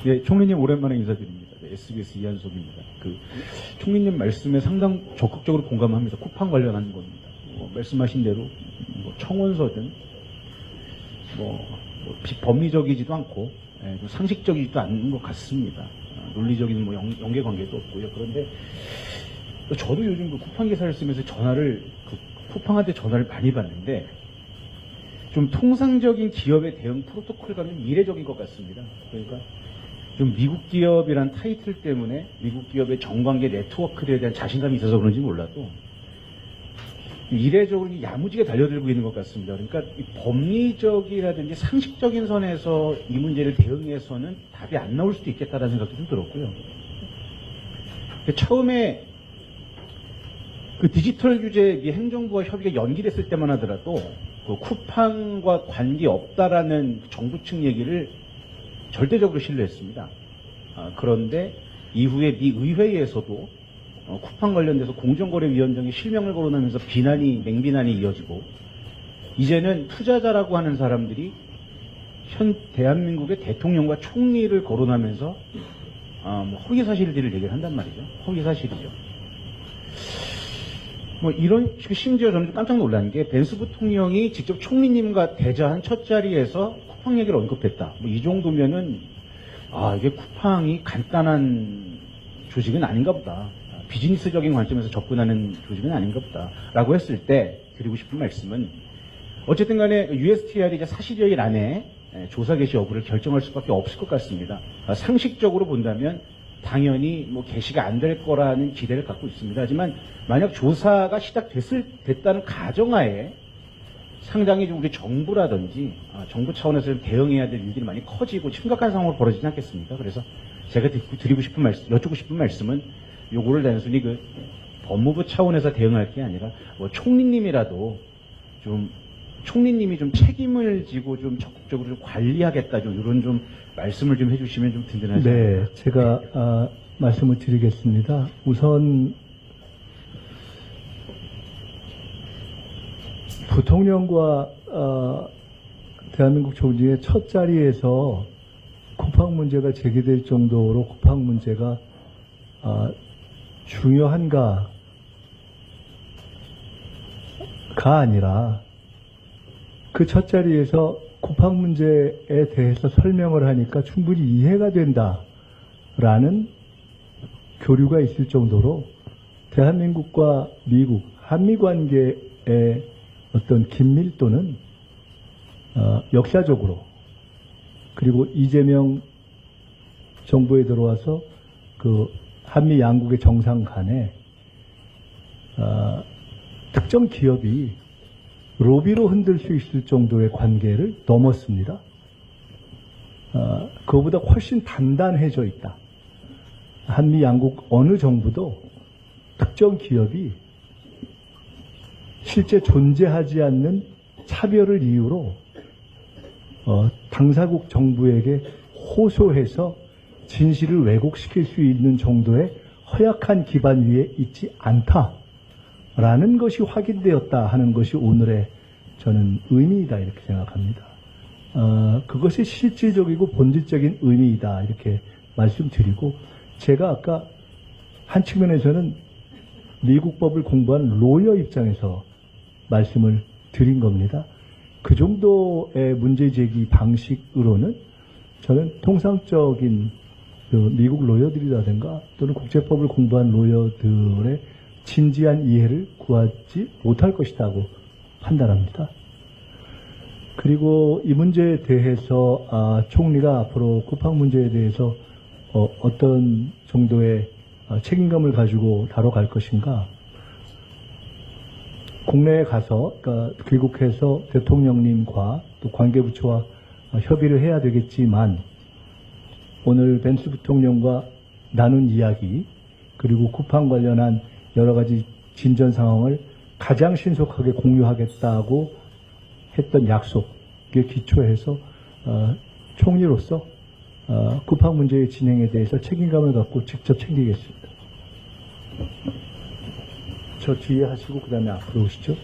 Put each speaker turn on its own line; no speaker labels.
네, 총리님 오랜만에 인사드립니다. 네, SBS 이한섭입니다. 총리님 말씀에 상당 적극적으로 공감합니다. 쿠팡 관련한 겁니다. 말씀하신 대로 청원서든 법리적이지도 않고 좀 상식적이지도 않은 것 같습니다. 논리적인 연계관계도 없고요. 그런데 저도 요즘 쿠팡 기사를 쓰면서 쿠팡한테 전화를 많이 받는데 좀 통상적인 기업의 대응 프로토콜과는 이례적인 것 같습니다. 그러니까 좀 미국 기업이란 타이틀 때문에 미국 기업의 정관계 네트워크들에 대한 자신감이 있어서 그런지 몰라도 이례적으로 야무지게 달려들고 있는 것 같습니다. 그러니까 법리적이라든지 상식적인 선에서 이 문제를 대응해서는 답이 안 나올 수도 있겠다는 생각도 좀 들었고요. 처음에 디지털 규제 행정부와 협의가 연기됐을 때만 하더라도 쿠팡과 관계없다라는 정부 측 얘기를 절대적으로 신뢰했습니다. 그런데 이후에 미 의회에서도 쿠팡 관련돼서 공정거래위원장이 실명을 거론하면서 맹비난이 이어지고 이제는 투자자라고 하는 사람들이 현 대한민국의 대통령과 총리를 거론하면서 허위사실들을 얘기를 한단 말이죠. 허위사실이죠. 심지어 저는 좀 깜짝 놀란 게 벤스 부통령이 직접 총리님과 대자한 첫 자리에서 쿠팡 얘기를 언급했다. 이 정도면은 이게 쿠팡이 간단한 조직은 아닌가 보다. 비즈니스적인 관점에서 접근하는 조직은 아닌가 보다. 라고 했을 때 드리고 싶은 말씀은 어쨌든 간에 USTR이 이제 40여일 안에 조사 개시 여부를 결정할 수밖에 없을 것 같습니다. 상식적으로 본다면 당연히 개시가 안 될 거라는 기대를 갖고 있습니다. 하지만 만약 조사가 됐다는 가정하에 상당히 좀 우리 정부라든지 정부 차원에서 좀 대응해야 될 일들이 많이 커지고 심각한 상황으로 벌어지지 않겠습니까? 그래서 제가 여쭙고 싶은 말씀은 요거를 단순히 법무부 차원에서 대응할 게 아니라 총리님이 좀 책임을 지고 좀 적극적으로 좀 관리하겠다 이런 좀 말씀을 좀 해주시면 좀 든든하지 않을까.
네, 제가 말씀을 드리겠습니다. 우선 부통령과 대한민국 총리의 첫 자리에서 쿠팡 문제가 제기될 정도로 쿠팡 문제가 중요한가가 아니라 그 첫 자리에서 쿠팡 문제에 대해서 설명을 하니까 충분히 이해가 된다라는 교류가 있을 정도로 대한민국과 미국, 한미 관계의 어떤 긴밀도는 역사적으로 그리고 이재명 정부에 들어와서 한미 양국의 정상 간에 특정 기업이 로비로 흔들 수 있을 정도의 관계를 넘었습니다. 그거보다 훨씬 단단해져 있다. 한미 양국 어느 정부도 특정 기업이 실제 존재하지 않는 차별을 이유로 당사국 정부에게 호소해서 진실을 왜곡시킬 수 있는 정도의 허약한 기반 위에 있지 않다라는 것이 확인되었다 하는 것이 오늘의 저는 의미이다 이렇게 생각합니다. 그것이 실질적이고 본질적인 의미이다 이렇게 말씀드리고 제가 아까 한 측면에서는 미국 법을 공부한 로여 입장에서 말씀을 드린 겁니다. 그 정도의 문제제기 방식으로는 저는 통상적인 미국 로여들이라든가 또는 국제법을 공부한 로여들의 진지한 이해를 구하지 못할 것이라고 판단합니다. 그리고 이 문제에 대해서 총리가 앞으로 쿠팡 문제에 대해서 어떤 정도의 책임감을 가지고 다뤄갈 것인가. 국내에 가서 귀국해서 대통령님과 또 관계부처와 협의를 해야 되겠지만 오늘 벤스 부통령과 나눈 이야기 그리고 쿠팡 관련한 여러 가지 진전 상황을 가장 신속하게 공유하겠다고 했던 약속에 기초해서 총리로서 쿠팡 문제의 진행에 대해서 책임감을 갖고 직접 챙기겠습니다. 저 뒤에 하시고 그 다음에 앞으로 오시죠.